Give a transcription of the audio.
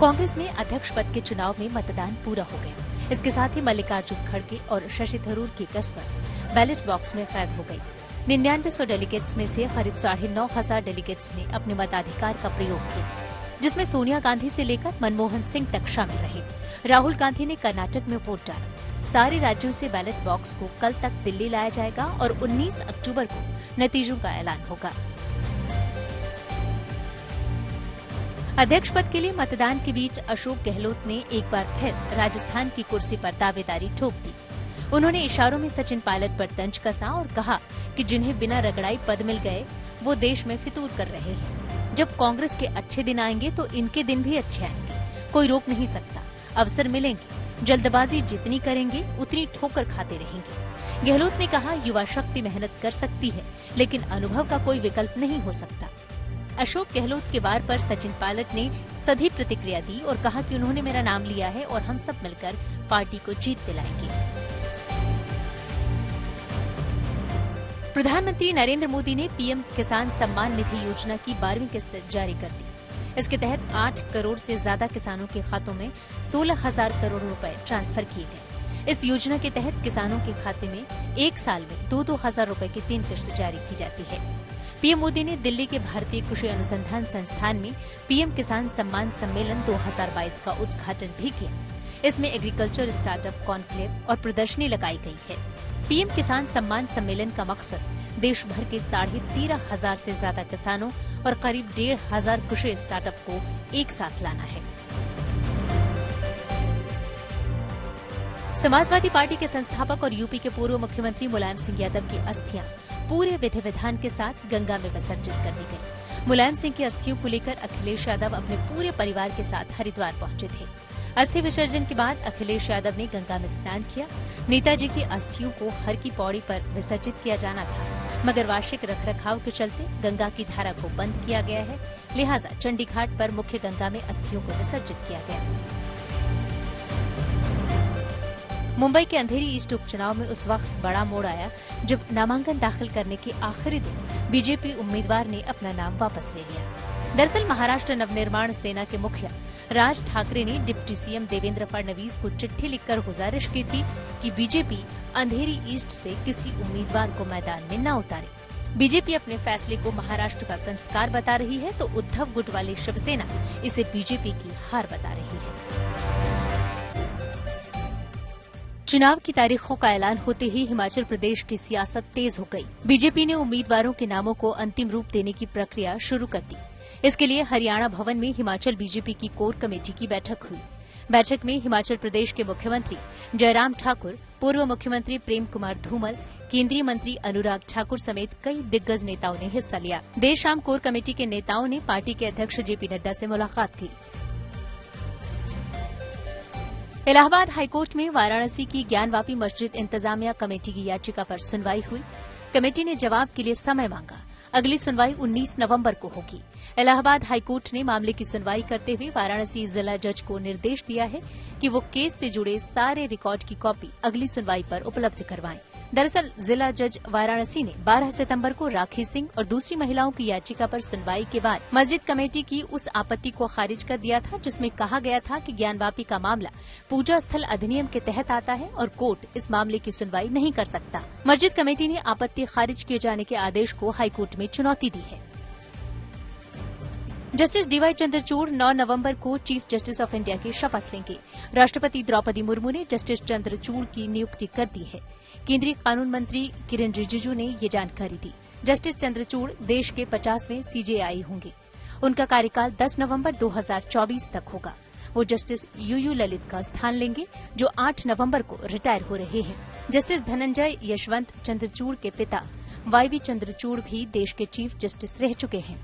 कांग्रेस में अध्यक्ष पद के चुनाव में मतदान पूरा हो गया। इसके साथ ही मल्लिकार्जुन खड़गे और शशि थरूर की कसरत बैलेट बॉक्स में कैद हो गई। 9900 डेलीगेट्स में से करीब 9,500 डेलीगेट्स ने अपने मताधिकार का प्रयोग किया, जिसमें सोनिया गांधी से लेकर मनमोहन सिंह तक शामिल रहे। राहुल गांधी ने कर्नाटक में वोट डाला। सारे राज्यों से बैलेट बॉक्स को कल तक दिल्ली लाया जाएगा और 19 अक्टूबर को नतीजों का ऐलान होगा। अध्यक्ष पद के लिए मतदान के बीच अशोक गहलोत ने एक बार फिर राजस्थान की कुर्सी पर दावेदारी ठोक दी। उन्होंने इशारों में सचिन पायलट पर तंज कसा और कहा कि जिन्हें बिना रगड़ाई पद मिल गए वो देश में फितूर कर रहे हैं। जब कांग्रेस के अच्छे दिन आएंगे तो इनके दिन भी अच्छे आएंगे, कोई रोक नहीं सकता। अवसर मिलेंगे, जल्दबाजी जितनी करेंगे उतनी ठोकर खाते रहेंगे। गहलोत ने कहा, युवा शक्ति मेहनत कर सकती है, लेकिन अनुभव का कोई विकल्प नहीं हो सकता। अशोक गहलोत के वार पर सचिन पायलट ने सधी प्रतिक्रिया दी और कहा कि उन्होंने मेरा नाम लिया है और हम सब मिलकर पार्टी को जीत दिलाएंगे। प्रधानमंत्री नरेंद्र मोदी ने पीएम किसान सम्मान निधि योजना की 12वीं किस्त जारी कर दी। इसके तहत 8 करोड़ से ज्यादा किसानों के खातों में 16,000 करोड़ रुपए ट्रांसफर किए गए। इस योजना के तहत किसानों के खाते में एक साल में 2-2 हजार रुपए की 3 किस्त जारी की जाती है। पीएम मोदी ने दिल्ली के भारतीय कृषि अनुसंधान संस्थान में पीएम किसान सम्मान सम्मेलन 2022 का उद्घाटन भी किया। इसमें एग्रीकल्चर स्टार्टअप कॉन्क्लेव और प्रदर्शनी लगाई गई है। पीएम किसान सम्मान सम्मेलन का मकसद देश भर के 13,500 से ज्यादा किसानों और करीब 1,500 कृषि स्टार्टअप को एक साथ लाना है। समाजवादी पार्टी के संस्थापक और यूपी के पूर्व मुख्यमंत्री मुलायम सिंह यादव की अस्थियां पूरे विधि विधान के साथ गंगा में विसर्जित कर दी गई। मुलायम सिंह की अस्थियों को लेकर अखिलेश यादव अपने पूरे परिवार के साथ हरिद्वार पहुंचे थे। अस्थि विसर्जन के बाद अखिलेश यादव ने गंगा में स्नान किया। नेताजी की अस्थियों को हर की पौड़ी पर विसर्जित किया जाना था, मगर वार्षिक रखरखाव के चलते गंगा की धारा को बंद किया गया है, लिहाजा चंडी घाट पर मुख्य गंगा में अस्थियों को विसर्जित किया गया। मुंबई के अंधेरी ईस्ट उपचुनाव में उस वक्त बड़ा मोड़ आया जब नामांकन दाखिल करने के आखिरी दिन बीजेपी उम्मीदवार ने अपना नाम वापस ले लिया। दरअसल महाराष्ट्र नवनिर्माण सेना के मुखिया राज ठाकरे ने डिप्टी सीएम देवेंद्र फडणवीस को चिट्ठी लिखकर गुजारिश की थी कि बीजेपी अंधेरी ईस्ट से किसी उम्मीदवार को मैदान में न उतारे। बीजेपी अपने फैसले को महाराष्ट्र का संस्कार बता रही है तो उद्धव गुट वाली शिवसेना इसे बीजेपी की हार बता रही है। चुनाव की तारीखों का ऐलान होते ही हिमाचल प्रदेश की सियासत तेज हो गई। बीजेपी ने उम्मीदवारों के नामों को अंतिम रूप देने की प्रक्रिया शुरू कर दी। इसके लिए हरियाणा भवन में हिमाचल बीजेपी की कोर कमेटी की बैठक हुई। बैठक में हिमाचल प्रदेश के मुख्यमंत्री जयराम ठाकुर, पूर्व मुख्यमंत्री प्रेम कुमार धूमल, केंद्रीय मंत्री अनुराग ठाकुर समेत कई दिग्गज नेताओं ने हिस्सा लिया। देर शाम कोर कमेटी के नेताओं ने पार्टी के अध्यक्ष जेपी नड्डा से मुलाकात की। इलाहाबाद हाईकोर्ट में वाराणसी की ज्ञानवापी मस्जिद इंतजामिया कमेटी की याचिका पर सुनवाई हुई। कमेटी ने जवाब के लिए समय मांगा। अगली सुनवाई 19 नवंबर को होगी। इलाहाबाद हाईकोर्ट ने मामले की सुनवाई करते हुए वाराणसी जिला जज को निर्देश दिया है कि वो केस से जुड़े सारे रिकॉर्ड की कॉपी अगली सुनवाई पर उपलब्ध करवाएं। दरअसल जिला जज वाराणसी ने 12 सितंबर को राखी सिंह और दूसरी महिलाओं की याचिका पर सुनवाई के बाद मस्जिद कमेटी की उस आपत्ति को खारिज कर दिया था जिसमें कहा गया था कि ज्ञानवापी का मामला पूजा स्थल अधिनियम के तहत आता है और कोर्ट इस मामले की सुनवाई नहीं कर सकता। मस्जिद कमेटी ने आपत्ति खारिज किए जाने के आदेश को हाईकोर्ट में चुनौती दी है। जस्टिस डीवाई चंद्रचूड़ 9 नवंबर को चीफ जस्टिस ऑफ इंडिया की शपथ लेंगे। राष्ट्रपति द्रौपदी मुर्मू ने जस्टिस चंद्रचूड़ की नियुक्ति कर दी है। केंद्रीय कानून मंत्री किरेन रिजिजू ने ये जानकारी दी। जस्टिस चंद्रचूड़ देश के 50वें सीजेआई होंगे। उनका कार्यकाल 10 नवंबर 2024 तक होगा। वो जस्टिस यूयू ललित का स्थान लेंगे, जो 8 नवंबर को रिटायर हो रहे हैं। जस्टिस धनंजय यशवंत चंद्रचूड़ के पिता वाईवी चंद्रचूड़ भी देश के चीफ जस्टिस रह चुके हैं।